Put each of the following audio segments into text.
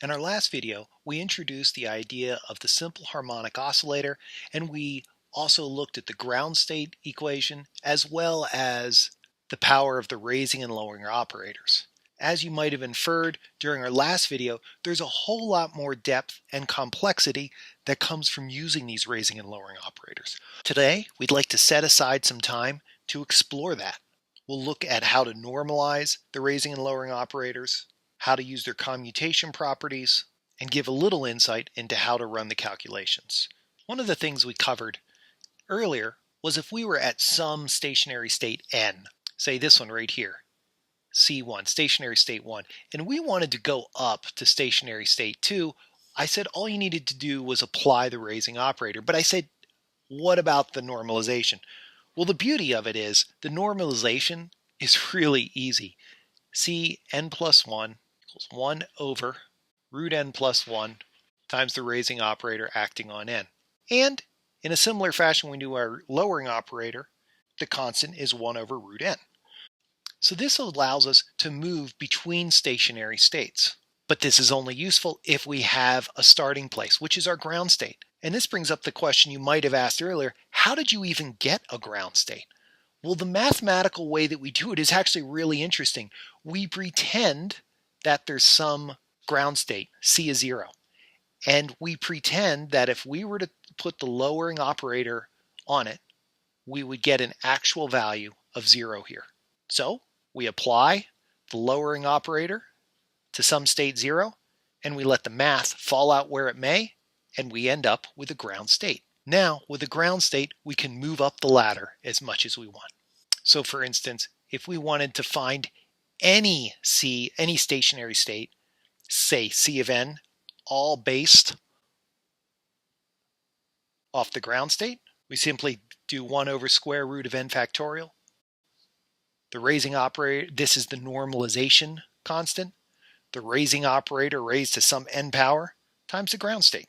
In our last video, we introduced the idea of the simple harmonic oscillator, and we also looked at the ground state equation as well as the power of the raising and lowering operators. As you might have inferred during our last video, there's a whole lot more depth and complexity that comes from using these raising and lowering operators. Today, we'd like to set aside some time to explore that. We'll look at how to normalize the raising and lowering operators, how to use their commutation properties, and give a little insight into how to run the calculations. One of the things we covered earlier was if we were at some stationary state n, say this one right here, C1, stationary state 1, and we wanted to go up to stationary state 2, I said all you needed to do was apply the raising operator. But I said, what about the normalization? Well, the beauty of it is the normalization is really easy. C n plus 1 equals 1 over root n plus 1 times the raising operator acting on n. And in a similar fashion, when we do our lowering operator, the constant is 1 over root n. So this allows us to move between stationary states. But this is only useful if we have a starting place, which is our ground state. And this brings up the question you might have asked earlier, how did you even get a ground state? Well, the mathematical way that we do it is actually really interesting. We pretend that there's some ground state, C is 0. And we pretend that if we were to put the lowering operator on it, we would get an actual value of 0 here. So we apply the lowering operator to some state 0, and we let the math fall out where it may, and we end up with a ground state. Now, with a ground state, we can move up the ladder as much as we want. So for instance, if we wanted to find any stationary state, say C of n, all based off the ground state, we simply do 1 over square root of n factorial. The raising operator, this is the normalization constant. The raising operator raised to some n power times the ground state,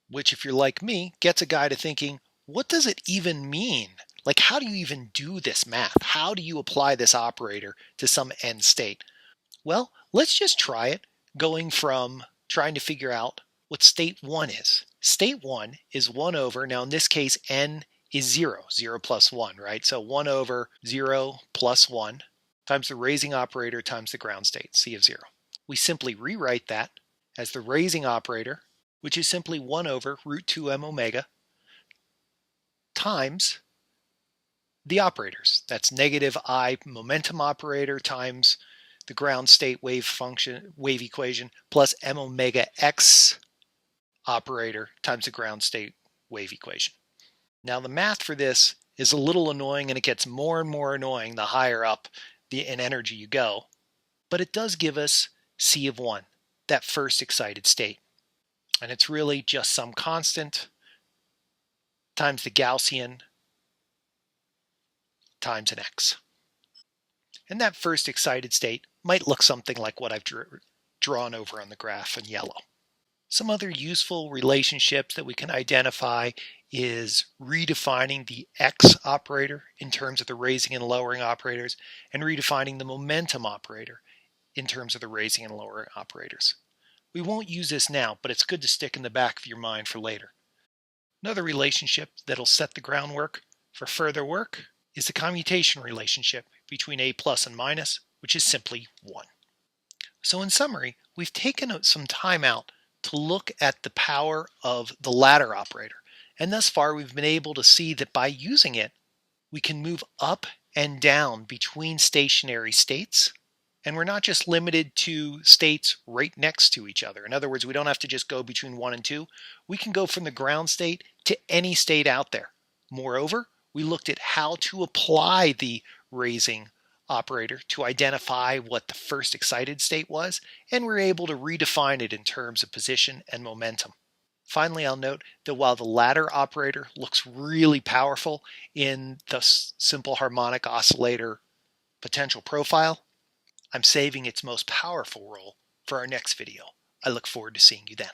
which if you're like me, gets a guy to thinking, what does it even mean? Like, how do you even do this math? How do you apply this operator to some n state? Well, let's just try it, going from trying to figure out what state 1 is. State 1 is 1 over, now in this case, n is 0, 0 plus 1, right? So 1 over 0 plus 1 times the raising operator times the ground state, C of 0. We simply rewrite that as the raising operator, which is simply 1 over root 2m omega, times the operators. That's negative I momentum operator times the ground state wave equation plus m omega x operator times the ground state wave equation. Now the math for this is a little annoying, and it gets more and more annoying the higher up in energy you go, but it does give us C of 1, that first excited state. And it's really just some constant times the Gaussian times an x. And that first excited state might look something like what I've drawn over on the graph in yellow. Some other useful relationships that we can identify is redefining the x operator in terms of the raising and lowering operators, and redefining the momentum operator in terms of the raising and lowering operators. We won't use this now, but it's good to stick in the back of your mind for later. Another relationship that'll set the groundwork for further work is the commutation relationship between a plus and minus, which is simply 1. So in summary, we've taken some time out to look at the power of the ladder operator. And thus far, we've been able to see that by using it, we can move up and down between stationary states. And we're not just limited to states right next to each other. In other words, we don't have to just go between 1 and 2. We can go from the ground state to any state out there. Moreover, we looked at how to apply the raising operator to identify what the first excited state was, and we're able to redefine it in terms of position and momentum. Finally, I'll note that while the ladder operator looks really powerful in the simple harmonic oscillator potential profile, I'm saving its most powerful role for our next video. I look forward to seeing you then.